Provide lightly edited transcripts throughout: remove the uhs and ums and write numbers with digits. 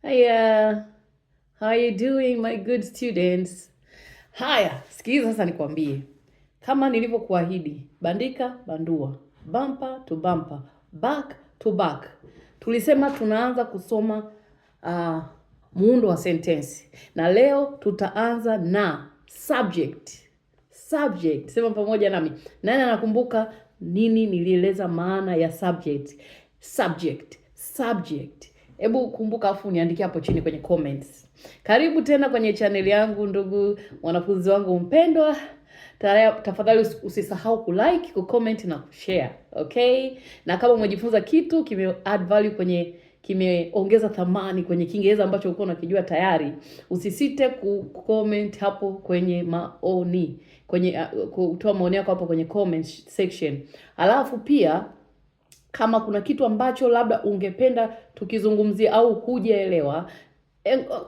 Hiya, how you doing my good students? Haya, sikiliza sasa nikwambie. Kama nilivyokuahidi, bandika bandua, bumper to bumper, back to back. Tulisema tunaanza kusoma muundo wa sentensi. Na leo tutaanza na subject. Subject, sema pamoja nami. Nani anakumbuka nini nilieleza maana ya subject? Subject. Hebu kumbuka afu niandikie hapo chini kwenye comments. Karibu tena kwenye channel yangu ndugu wanafunzi wangu mpendwa. Tafadhali usisahau kulike, kucomment na kushare. Okay? Na kama umejifunza kitu kime add value kimeongeza thamani kwenye Kiingereza ambacho ulikuwa unakijua tayari, usisite kucomment hapo kwenye maoni, kutoa maoni yako hapo kwenye comment section. Alafu pia kama kuna kitu ambacho labda ungependa tukizungumzia au hujaelewa,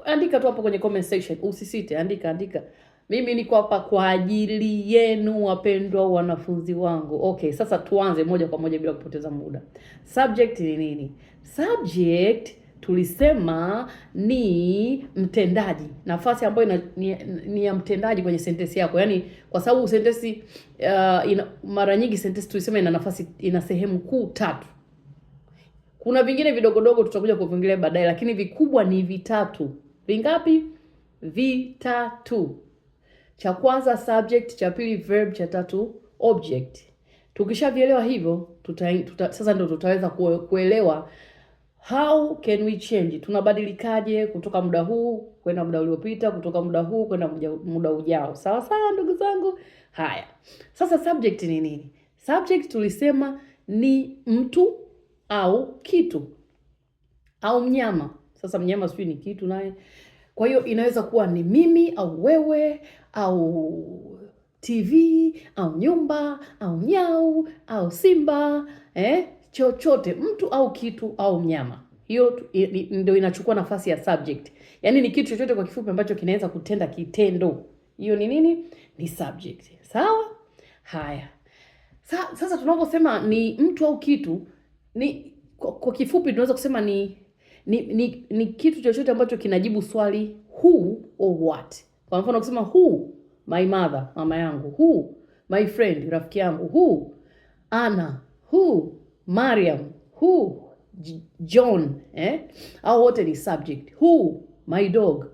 andika tu hapo kwenye comment section. Usisite, andika. Mimi niko hapa kwa ajili yenu wapendwa wanafunzi wangu. Okay, sasa tuanze moja kwa moja bila kupoteza muda. Subject ni nini? Subject tulisema ni mtendaji, nafasi ambayo ni ya mtendaji kwenye sentensi yako. Yaani kwa sababu sentensi mara nyingi sentensi tulisema ina sehemu kuu 3. Kuna vingine vidogodogo tutakuja kuviongelea baadaye, lakini vikubwa ni vitatu. Vingapi? Vitatu. Cha kwanza subject, cha pili verb, cha tatu object. Tukishavielewa hivyo, sasa ndio tutaweza kuelewa how can we change. Tunabadilikaje kutoka muda huu kwenda muda uliopita, kutoka muda huu kwenda muda ujao. Sawa sawa ndugu zangu? Haya. Sasa subject ni nini? Subject tulisema ni mtu au kitu au mnyama. Sasa mnyama sio ni kitu naye. Kwa hiyo inaweza kuwa ni mimi au wewe au TV au nyumba au nyau au simba, chochote, mtu au kitu au mnyama. Hiyo ndio inachukua nafasi ya subject. Yaani ni kitu chochote kwa kifupi ambacho kinaweza kutenda kitendo. Hiyo ni nini? Ni subject. Sawa? Haya. Sasa tunaposema ni mtu au kitu, ni kwa kifupi tunaweza kusema ni kitu chochote ambacho kinajibu swali who or what. Kwa mfano kusema who, my mother, mama yangu. Who, my friend, rafiki yangu. Who, Anna. Who, Mariam. Who, John. Au wote ni subject. Who, my dog.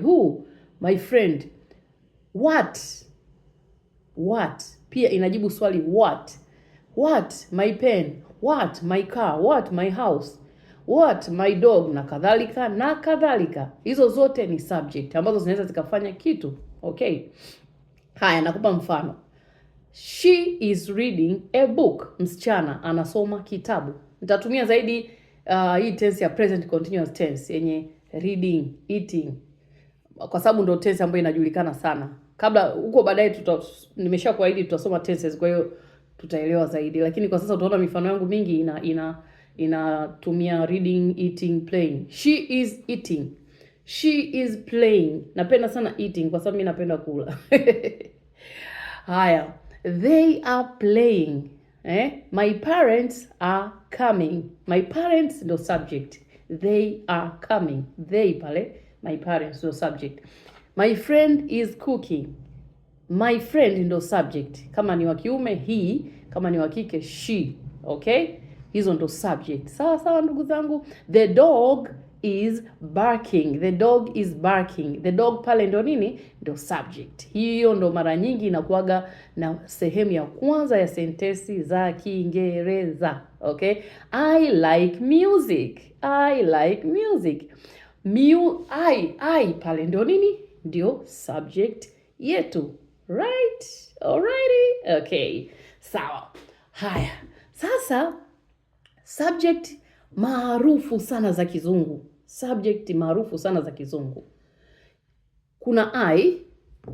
Who, my friend. What pia inajibu swali what. What, my pen. What, my car. What, my house. What, my dog, na kadhalika. Hizo zote ni subject ambazo zinaweza zikafanya kitu. Okay. Haya, nakupa mfano. She is reading a book. Msichana anasoma kitabu. Nitatumia zaidi hii tense ya present continuous tense yenye reading, eating, kwa sababu ndio tense ambayo inajulikana sana. Kabla huko baadaye nimeshakuahidi tutasoma tenses, kwa hiyo tutaelewa zaidi. Lakini kwa sasa utaona mifano yangu mingi inatumia reading, eating, playing. She is eating. She is playing. Napenda sana eating kwa sababu mimi napenda kula. Haya. They are playing. My parents are coming. My parents ndo subject. They are coming. They pale. My parents ndo subject. My friend is cooking. My friend ndo subject. Kama ni wa kiume he, kama ni wa kike she. Okay? Hizo ndo subject. Sawa sawa ndugu zangu. The dog is barking. The dog is barking. The dog pale ndo nini? Ndo subject. Hiyo ndo mara nyingi inakuwaga na sehemu ya kwanza ya sentensi za Kiingereza. Okay? I like music. I like music. I pale ndo nini? Ndio subject yetu. Right? Alrighty? Okay. Sawa. Haya. Sasa subject maarufu sana za Kizungu. Subject maarufu sana za Kizungu. Kuna I,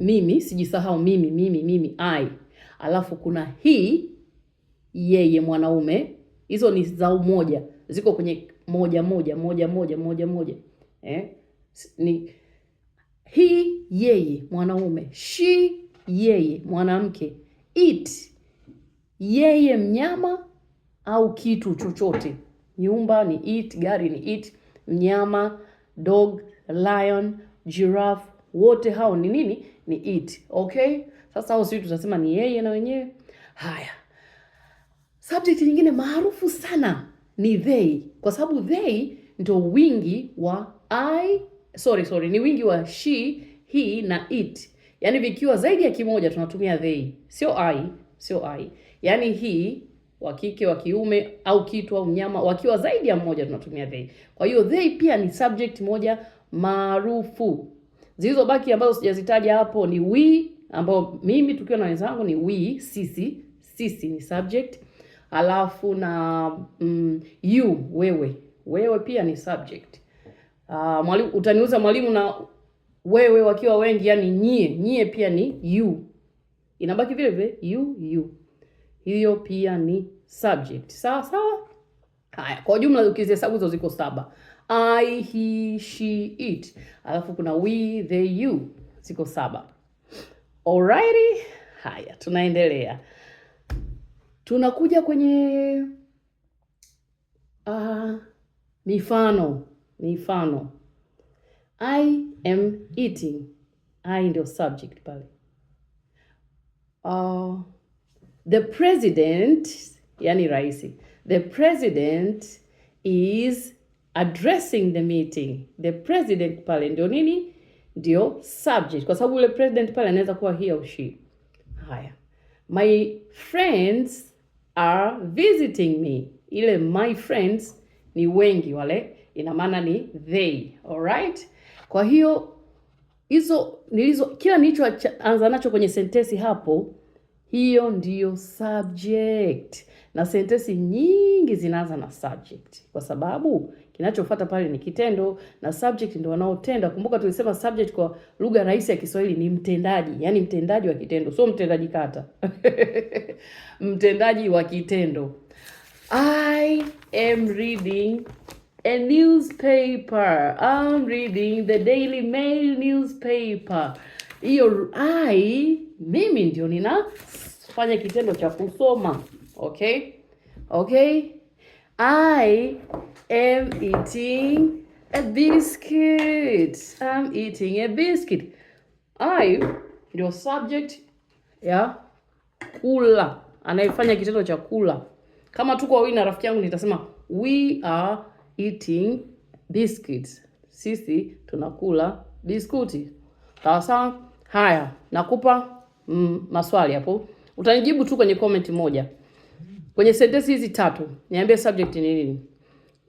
mimi, sijisahau mimi, I. Alafu kuna he, yeye mwanaume. Hizo ni za umoja. Ziko kwenye moja. Ni he, yeye mwanaume. She, yeye mwanamke. It, yeye mnyama au kitu chochote. Nyumba ni it, gari ni it, mnyama dog, lion, giraffe, wote hao ni nini? Ni it. Okay? Sasa hao sisi tutasema ni yeye na wenyewe. Haya. Subject nyingine maarufu sana ni they, kwa sababu they ndio wingi wa ni wingi wa she, he na it. Yaani vikiwa zaidi ya kimoja tunatumia they. Sio I. Yaani he wa kike, wa kiume au kitu au mnyama, wakiwa zaidi ya mmoja tunatumia they. Kwa hiyo they pia ni subject moja maarufu. Zilizobaki ambazo sijazitaja hapo ni we, ambao mimi tukiwa na wenzangu ni we, sisi ni subject. Alafu na you, wewe pia ni subject. Mwalimu, utaniuza mwalimu na wewe wakiwa wengi, yani nyie pia ni you. Inabaki vile vile you. Hiyo pia ni subject. Sawa? Haya, kwa jumla ukizihesabu hizo ziko 7. I, he, she, it. Alafu kuna we, they, you. Ziko 7. Alrighty? Haya, tunaendelea. Tunakuja kwenye mifano. I am eating. I ndio subject pale. The president, yani raisi. The president is addressing the meeting. The president pale ndio nini? Ndio subject. Kwa sababu ule president pale anaweza kuwa he au she. Haya. My friends are visiting me. Ile my friends ni wengi wale, ina maana ni they. Alright? Kwa hiyo kila nilichoanza nacho kwenye sentensi hapo, hiyo ndiyo subject. Na sentensi nyingi zinaanza na subject, kwa sababu kinachofuata pale ni kitendo na subject ndio wanaotenda. Kumbuka tulisema subject kwa lugha rahisi ya Kiswahili ni mtendaji, yani mtendaji wa kitendo, sio mtendaji kata. Mtendaji wa kitendo. I am reading a newspaper. I'm reading the Daily Mail newspaper. Hiyo mimi ndio ninafanya kitendo cha kusoma. Okay? I am eating a biscuit. I'm eating a biscuit. I ndio subject ya kula, anayefanya kitendo cha kula. Kama tuko wawili na rafiki yangu nitasema we are eating biscuits. Sisi tunakula biskuti. Sawa? Haya, nakupa maswali hapo. Utanijibu tu kwenye comment moja. Kwenye sentensi hizi 3, niambie subject ni nini?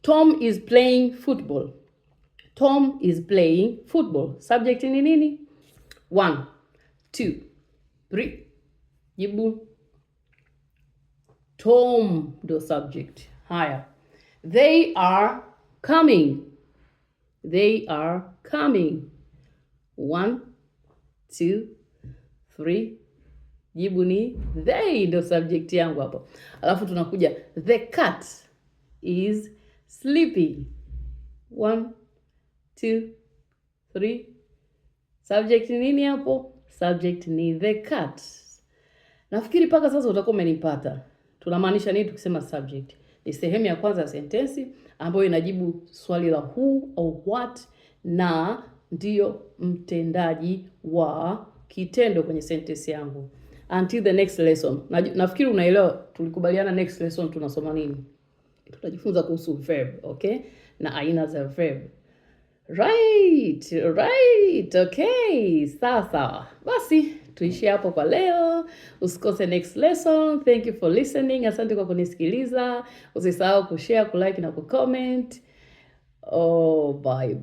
Tom is playing football. Tom is playing football. Subject ni nini? 1, 2, 3. Jibu. Tom ndio subject. Haya. They are coming. They are coming. 1, 2, 3. Jibu ni they ndio subject yangu hapo. Alafu tunakuja the cat is sleeping. 1, 2, 3. Subject ni nini hapo? Subject ni the cat. Nafikiri paka sasa utakuwa umenipata. Tunamaanisha nini tukisema subject? Ni sehemu ya kwanza ya sentensi ambayo inajibu swali la who au what, na ndiyo mtendaji wa kitendo kwenye sentensi yangu. Until the next lesson. Nafikiri unaelewa tulikubaliana next lesson tunasoma nini? Tutajifunza kuhusu verb, okay? Na aina za verb. Right. Okay. Sawa. Basi tuishie hapo kwa leo. Usikose next lesson. Thank you for listening. Asante kwa kunisikiliza. Usisahau kushare, kulike na kucomment. Bye.